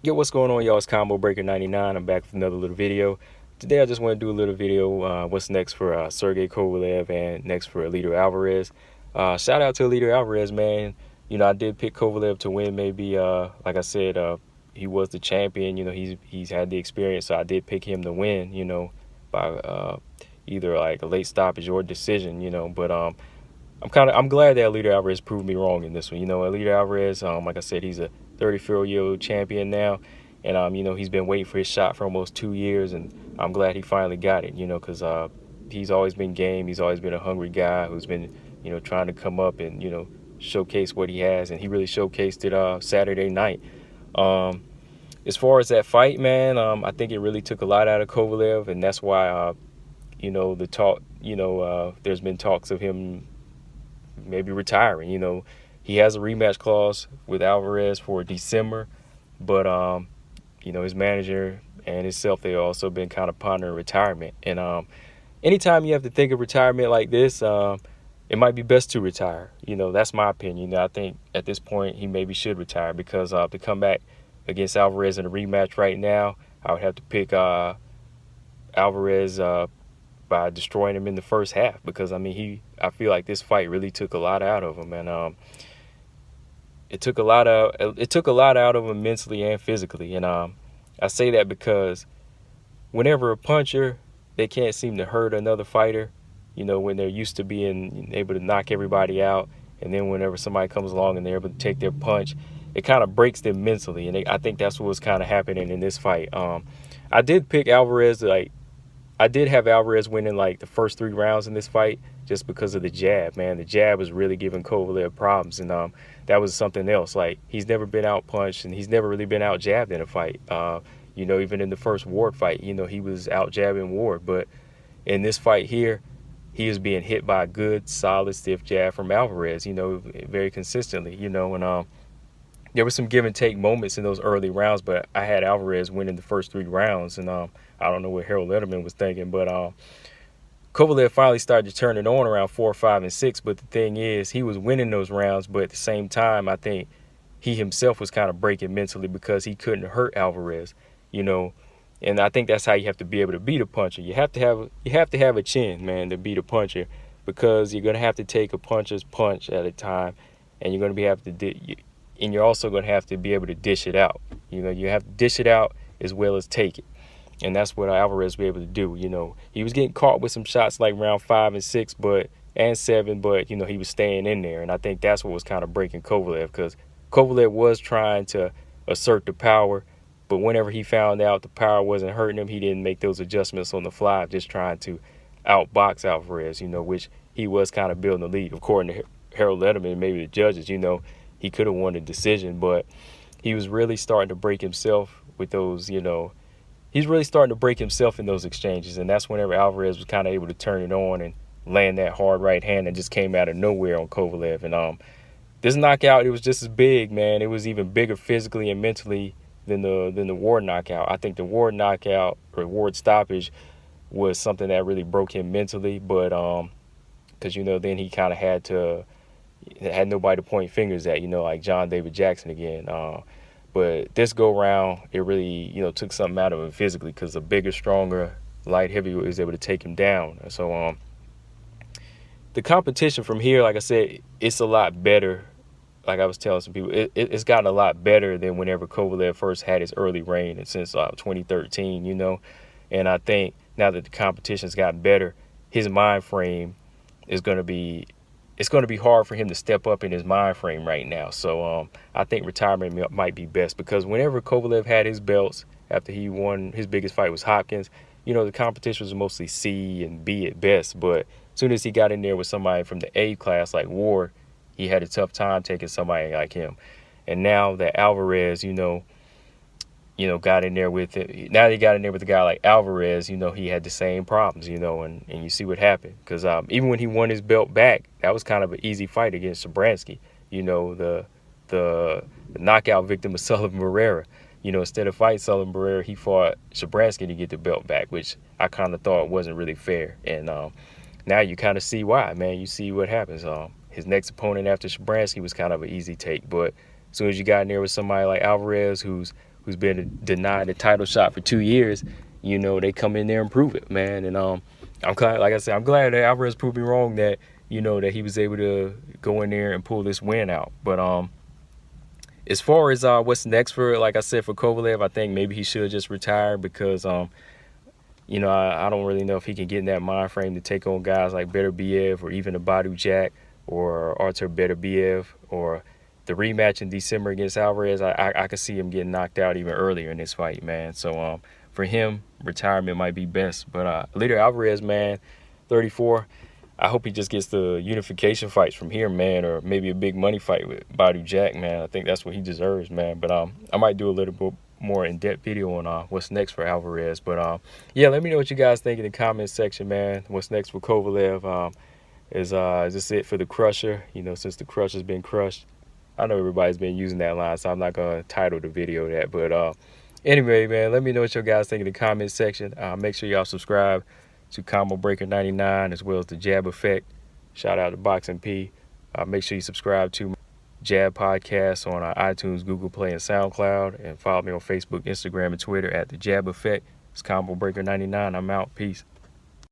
Yo, what's going on, y'all? It's Combo Breaker 99. I'm back with another little video. Today, I just want to do a little video. What's next for Sergey Kovalev and next for Eleider Alvarez. Shout out to Eleider Alvarez, man. I did pick Kovalev to win. Maybe, like I said, he was the champion. He's had the experience, so I did pick him to win. By either like a late stoppage or decision. But I'm glad that Eleider Alvarez proved me wrong in this one. Eleider Alvarez, like I said, he's a 34-year-old champion now, and he's been waiting for his shot for almost 2 years, and I'm glad he finally got it. Because he's always been game. He's always been a hungry guy who's been trying to come up and showcase what he has, and he really showcased it Saturday night. As far as that fight, man, I think it really took a lot out of Kovalev, and that's why the talk, there's been talks of him maybe retiring. He has a rematch clause with Alvarez for December, but his manager and himself, they also been kind of pondering retirement. And anytime you have to think of retirement like this, it might be best to retire. That's my opinion. I think at this point he maybe should retire, because to come back against Alvarez in a rematch right now, I would have to pick Alvarez by destroying him in the first half, because I feel like this fight really took a lot out of him, and it took a lot out of him mentally and physically. And I say that because whenever a puncher, they can't seem to hurt another fighter, when they're used to being able to knock everybody out, and then whenever somebody comes along and they're able to take their punch, it kind of breaks them mentally. And I think that's what was kind of happening in this fight. I did pick Alvarez. I did have Alvarez winning like the first 3 rounds in this fight, just because of the jab, man. The jab was really giving Kovalev problems, and that was something else. Like, he's never been out punched, and he's never really been out jabbed in a fight. Even in the first Ward fight, he was out jabbing Ward, but in this fight here, he was being hit by a good, solid, stiff jab from Alvarez, very consistently, and there were some give and take moments in those early rounds, but I had Alvarez winning the first 3 rounds, and I don't know what Harold Letterman was thinking, but Kovalev finally started to turn it on around 4, 5, and 6. But the thing is, he was winning those rounds, but at the same time, I think he himself was kind of breaking mentally, because he couldn't hurt Alvarez, And I think that's how you have to be able to beat a puncher. You have to have a chin, man, to beat a puncher, because you're gonna have to take a puncher's punch at a time, and you're also gonna have to be able to dish it out. You have to dish it out as well as take it. And that's what Alvarez was able to do. He was getting caught with some shots like round 5 and 6, and 7, but he was staying in there. And I think that's what was kind of breaking Kovalev, because Kovalev was trying to assert the power, but whenever he found out the power wasn't hurting him, he didn't make those adjustments on the fly, just trying to outbox Alvarez, which he was kind of building the lead. According to Harold Letterman, maybe the judges, he could have won the decision, but he was really starting to break himself with those, he's really starting to break himself in those exchanges. And that's whenever Alvarez was kind of able to turn it on and land that hard right hand that just came out of nowhere on Kovalev. And this knockout, it was just as big, man. It was even bigger physically and mentally than the Ward knockout. I think the Ward knockout, or Ward stoppage, was something that really broke him mentally. But because then he kind of had nobody to point fingers at, like John David Jackson again. But this go round, it really, took something out of him physically, because a bigger, stronger light heavyweight was able to take him down. So the competition from here, like I said, it's a lot better. Like I was telling some people, it's gotten a lot better than whenever Kovalev first had his early reign, and since 2013, And I think now that the competition's gotten better, his mind frame is going to be it's going to be hard for him to step up in his mind frame right now. So I think retirement might be best, because whenever Kovalev had his belts after he won his biggest fight was Hopkins, the competition was mostly C and B at best. But as soon as he got in there with somebody from the A class like Ward, he had a tough time taking somebody like him. And now that Alvarez, got in there with it. Now he got in there with a guy like Alvarez, he had the same problems, and you see what happened. Because even when he won his belt back, that was kind of an easy fight against Shabransky, the knockout victim of Sullivan Barrera. Instead of fighting Sullivan Barrera, he fought Shabransky to get the belt back, which I kind of thought wasn't really fair. And now you kind of see why, man. You see what happens. His next opponent after Shabransky was kind of an easy take, but as soon as you got in there with somebody like Alvarez, who's who's been denied a title shot for 2 years, you know, they come in there and prove it, man. And I'm glad, like I said, I'm glad that Alvarez proved me wrong, that, you know, that he was able to go in there and pull this win out. But as far as what's next for, like I said, for Kovalev, I think maybe he should just retire because you know, I don't really know if he can get in that mind frame to take on guys like Beterbiev or even a Badu Jack or Artur Beterbiev, or the rematch in December against Alvarez. I could see him getting knocked out even earlier in this fight, man. So for him, retirement might be best. But Eleider Alvarez, man, 34. I hope he just gets the unification fights from here, man, or maybe a big money fight with Badu Jack, man. I think that's what he deserves, man. But I might do a little bit more in-depth video on what's next for Alvarez. But yeah, let me know what you guys think in the comment section, man. What's next for Kovalev? Is this it for the Crusher? You know, since the Crusher's been crushed. I know everybody's been using that line, so I'm not gonna title the video that. But anyway, man, let me know what you guys think in the comment section. Make sure y'all subscribe to Combo Breaker 99 as well as the Jab Effect. Shout out to Boxing P. Make sure you subscribe to Jab Podcast on iTunes, Google Play, and SoundCloud. And follow me on Facebook, Instagram, and Twitter at the Jab Effect. It's Combo Breaker 99. I'm out. Peace.